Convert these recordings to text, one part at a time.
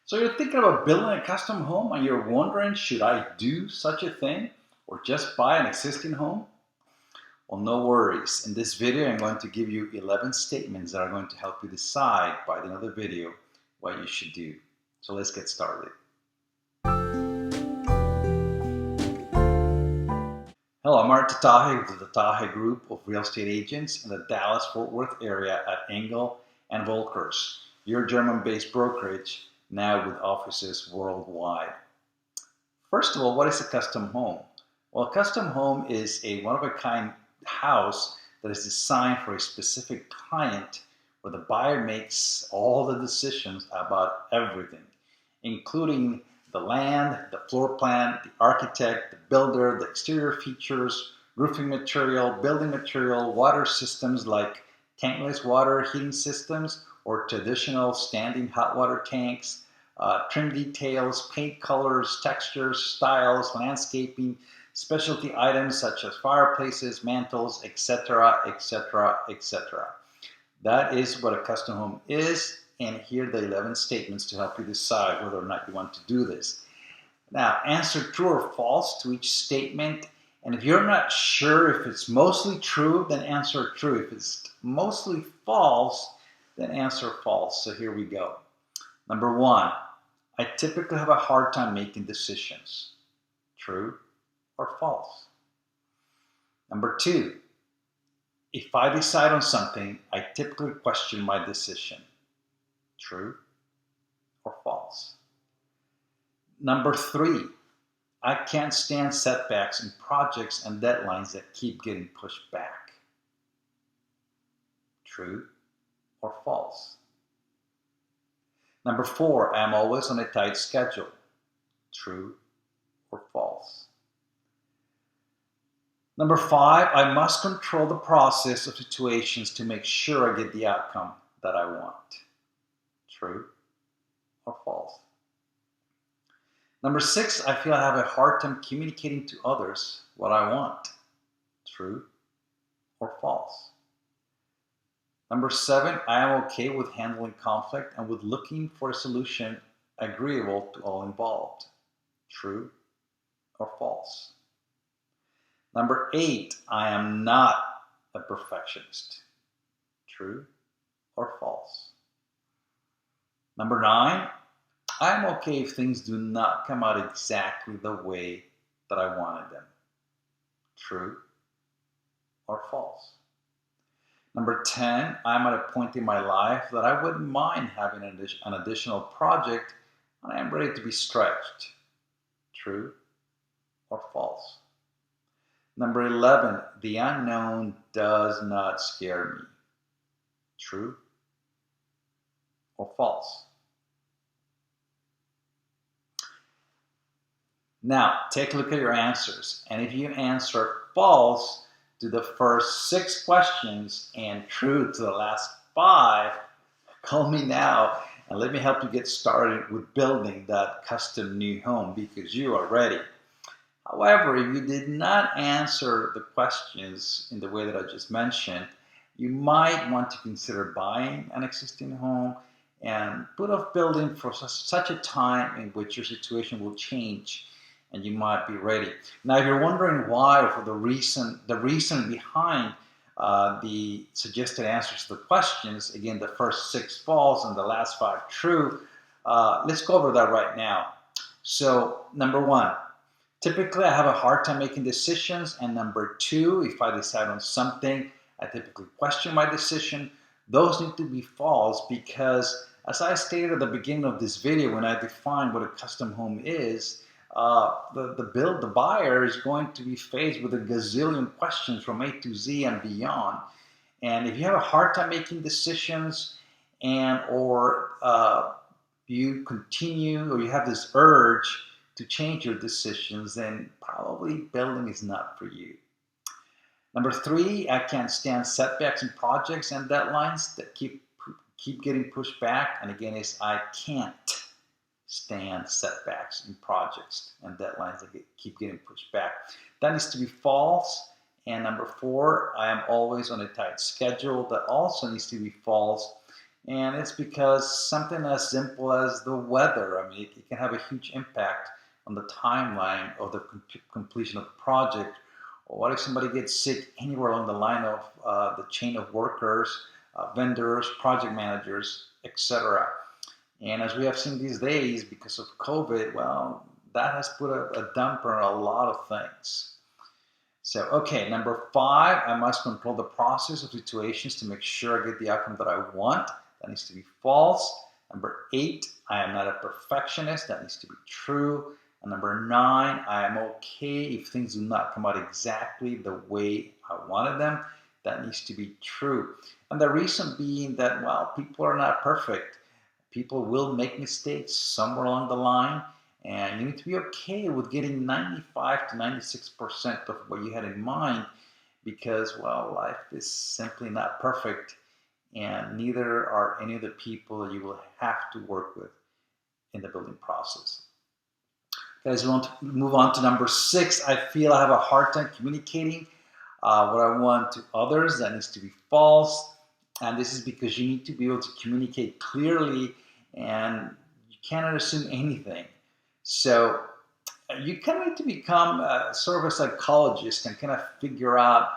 So you're thinking about building a custom home and you're wondering, should I do such a thing or just buy an existing home? Well, no worries. In this video, I'm going to give you 11 statements that are going to help you decide by the end of the video what you should do. So let's get started. Hello, I'm Art Tataje with the Tataje Group of Real Estate Agents in the Dallas-Fort Worth area at Engel and Volkers, your German-based brokerage now with offices worldwide. First of all, what is a custom home? Well, a custom home is a one-of-a-kind house that is designed for a specific client where the buyer makes all the decisions about everything, including the land, the floor plan, the architect, the builder, the exterior features, roofing material, building material, water systems like tankless water heating systems or traditional standing hot water tanks, trim details, paint colors, textures, styles, landscaping, specialty items such as fireplaces, mantles, etc., etc., etc. That is what a custom home is, and here are the 11 statements to help you decide whether or not you want to do this. Now, answer true or false to each statement, and if you're not sure if it's mostly true, then answer true. If it's mostly false, then answer false. So here we go. Number one, I typically have a hard time making decisions. True or false? Number two, if I decide on something, I typically question my decision. True or false? Number three, I can't stand setbacks in projects and deadlines that keep getting pushed back. True or false? Number four, I am always on a tight schedule. True or false? Number five, I must control the process of situations to make sure I get the outcome that I want. True or false? Number six, I feel I have a hard time communicating to others what I want. True or false? Number seven, I am okay with handling conflict and with looking for a solution agreeable to all involved. True or false? Number eight, I am not a perfectionist. True or false? Number nine, I am okay if things do not come out exactly the way that I wanted them. True or false? Number 10, I'm at a point in my life that I wouldn't mind having an additional project and I am ready to be stretched. True or false? Number 11, the unknown does not scare me. True or false? Now, take a look at your answers, and if you answer false to the first 6 questions and true to the last 5, call me now and let me help you get started with building that custom new home because you are ready. However, if you did not answer the questions in the way that I just mentioned, you might want to consider buying an existing home and put off building for such a time in which your situation will change and you might be ready. Now, if you're wondering why or for the reason behind the suggested answers to the questions, again, the first 6 false and the last 5 true, let's go over that right now. So, number 1, typically I have a hard time making decisions, and number 2, if I decide on something, I typically question my decision. Those need to be false because, as I stated at the beginning of this video when I defined what a custom home is, the buyer is going to be faced with a gazillion questions from A to Z and beyond. And if you have a hard time making decisions or you continue or you have this urge to change your decisions, then probably building is not for you. Number 3, I can't stand setbacks in projects and deadlines that keep getting pushed back. And again, I can't stand setbacks in projects and deadlines that keep getting pushed back. That needs to be false. And number 4, I am always on a tight schedule. That also needs to be false. And it's because something as simple as the weather, I mean, it can have a huge impact on the timeline of the completion of the project. Or what if somebody gets sick anywhere along the line of the chain of workers, vendors, project managers, etc. And as we have seen these days, because of COVID, well, that has put a damper on a lot of things. So, okay, number 5, I must control the process of situations to make sure I get the outcome that I want. That needs to be false. Number 8, I am not a perfectionist. That needs to be true. And number 9, I am okay if things do not come out exactly the way I wanted them. That needs to be true. And the reason being that, well, people are not perfect. People will make mistakes somewhere along the line. And you need to be okay with getting 95 to 96% of what you had in mind because, well, life is simply not perfect and neither are any of the people that you will have to work with in the building process. Guys, we want to move on to number 6. I feel I have a hard time communicating what I want to others. That needs to be false. And this is because you need to be able to communicate clearly and you cannot assume anything. So you kind of need to become sort of a psychologist and kind of figure out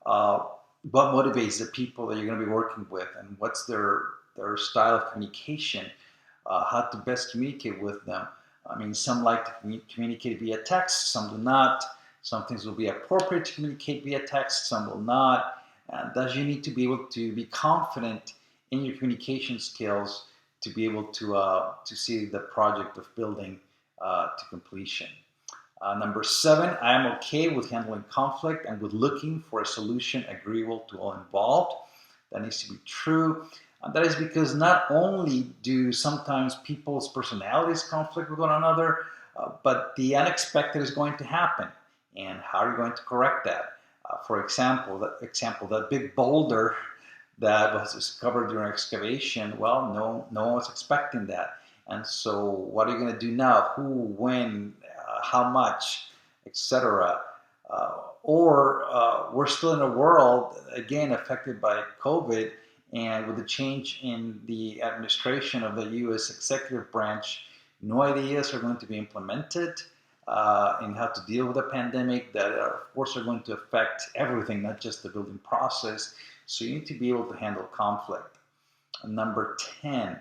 what motivates the people that you're going to be working with and what's their style of communication, how to best communicate with them. I mean, some like to communicate via text, some do not. Some things will be appropriate to communicate via text, some will not. And thus you need to be able to be confident in your communication skills to be able to see the project of building to completion. Number 7, I am okay with handling conflict and with looking for a solution agreeable to all involved. That needs to be true. And that is because not only do sometimes people's personalities conflict with one another, but the unexpected is going to happen. And how are you going to correct that? For example, that big boulder that was discovered during excavation, well, no one was expecting that. And so what are you going to do now? Who, when, how much, etc. Or we're still in a world, again, affected by COVID, and with the change in the administration of the U.S. executive branch, new ideas are going to be implemented in how to deal with the pandemic that, of course, are going to affect everything, not just the building process. So you need to be able to handle conflict. And number 10,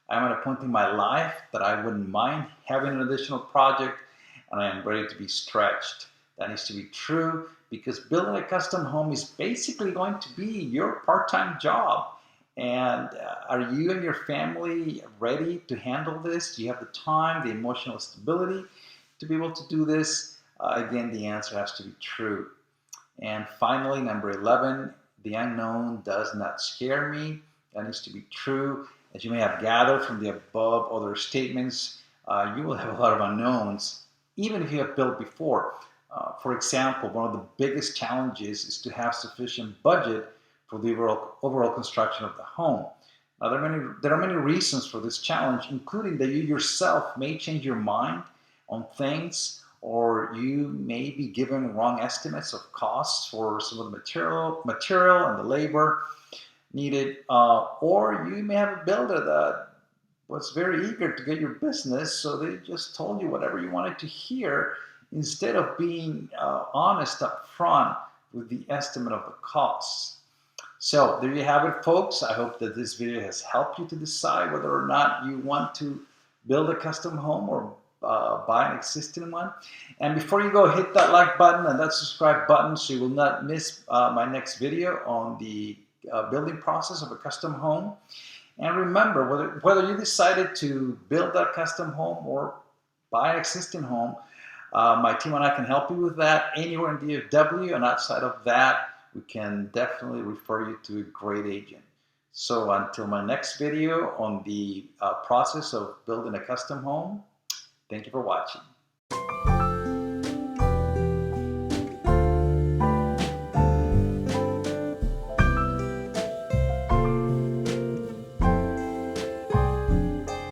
I'm at a point in my life that I wouldn't mind having an additional project and I am ready to be stretched. That needs to be true because building a custom home is basically going to be your part-time job. And are you and your family ready to handle this? Do you have the time, the emotional stability to be able to do this? Again, the answer has to be true. And finally, number 11, the unknown does not scare me. That needs to be true. As you may have gathered from the above other statements, you will have a lot of unknowns, even if you have built before. For example, one of the biggest challenges is to have sufficient budget for the overall construction of the home. Now, there are many reasons for this challenge, including that you yourself may change your mind on things, or you may be given wrong estimates of costs for some of the material and the labor needed, or you may have a builder that was very eager to get your business, so they just told you whatever you wanted to hear instead of being honest up front with the estimate of the costs. So there you have it, folks. I hope that this video has helped you to decide whether or not you want to build a custom home or buy an existing one. And before you go, hit that like button and that subscribe button so you will not miss my next video on the building process of a custom home. And remember, whether you decided to build that custom home or buy an existing home, my team and I can help you with that anywhere in DFW, and outside of that, we can definitely refer you to a great agent. So until my next video on the process of building a custom home, thank you for watching.